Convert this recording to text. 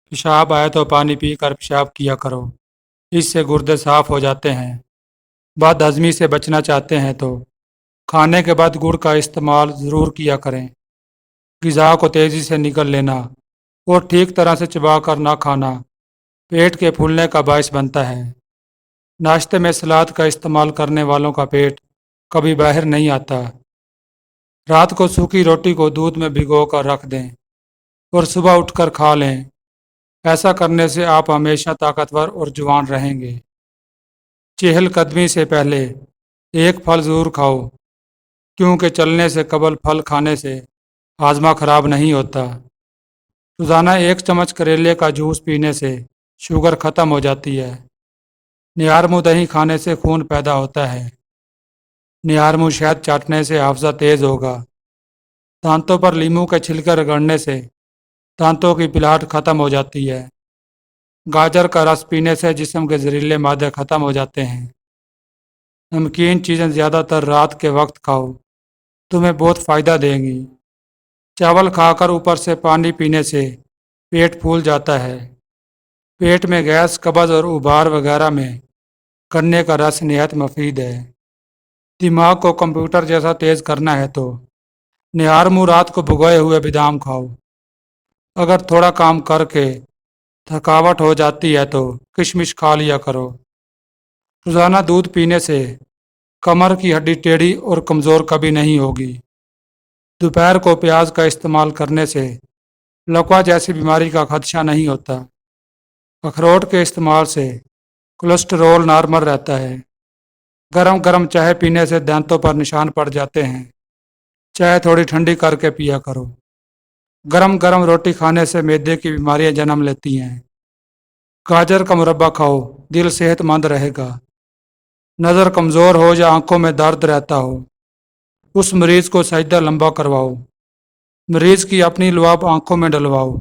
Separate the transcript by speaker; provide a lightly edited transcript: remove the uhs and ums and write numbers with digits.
Speaker 1: پیشاب آئے تو پانی پی کر پیشاب کیا کرو، اس سے گردے صاف ہو جاتے ہیں۔ بد ہضمی سے بچنا چاہتے ہیں تو کھانے کے بعد گڑ کا استعمال ضرور کیا کریں۔ غذا کو تیزی سے نگل لینا اور ٹھیک طرح سے چبا کر نہ کھانا پیٹ کے پھولنے کا باعث بنتا ہے۔ ناشتے میں سلاد کا استعمال کرنے والوں کا پیٹ کبھی باہر نہیں آتا۔ رات کو سوکھی روٹی کو دودھ میں بھگو کر رکھ دیں اور صبح اٹھ کر کھا لیں۔ ایسا کرنے سے آپ ہمیشہ طاقتور اور جوان رہیں گے۔ چہل قدمی سے پہلے ایک پھل ضرور کھاؤ، کیونکہ چلنے سے قبل پھل کھانے سے ہاضمہ خراب نہیں ہوتا۔ روزانہ ایک چمچ کریلے کا جوس پینے سے شوگر ختم ہو جاتی ہے۔ نیارمو دہی کھانے سے خون پیدا ہوتا ہے۔ نیارمو شہد چاٹنے سے حافظہ تیز ہوگا۔ دانتوں پر لیموں کے چھلکے رگڑنے سے دانتوں کی پلاٹ ختم ہو جاتی ہے۔ گاجر کا رس پینے سے جسم کے زہریلے مادے ختم ہو جاتے ہیں۔ نمکین چیزیں زیادہ تر رات کے وقت کھاؤ، تمہیں بہت فائدہ دیں گی۔ چاول کھا کر اوپر سے پانی پینے سے پیٹ پھول جاتا ہے۔ پیٹ میں گیس، قبض اور ابھار وغیرہ میں گنے کا رس نہایت مفید ہے۔ دماغ کو کمپیوٹر جیسا تیز کرنا ہے تو نیارمو رات کو بھگوئے ہوئے بادام کھاؤ۔ اگر تھوڑا کام کر کے تھکاوٹ ہو جاتی ہے تو کشمش کھا لیا کرو۔ روزانہ دودھ پینے سے کمر کی ہڈی ٹیڑھی اور کمزور کبھی نہیں ہوگی۔ دوپہر کو پیاز کا استعمال کرنے سے لکوا جیسی بیماری کا خدشہ نہیں ہوتا۔ اخروٹ کے استعمال سے کولیسٹرول نارمل رہتا ہے۔ گرم گرم چائے پینے سے دانتوں پر نشان پڑ جاتے ہیں۔ چائے تھوڑی ٹھنڈی کر کے پیا کرو۔ گرم گرم روٹی کھانے سے معدے کی بیماریاں جنم لیتی ہیں۔ گاجر کا مربع کھاؤ، دل صحت مند رہے گا۔ نظر کمزور ہو یا آنکھوں میں درد رہتا ہو، اس مریض کو سجدہ لمبا کرواؤ۔ مریض کی اپنی لعاب آنکھوں میں ڈلواؤ۔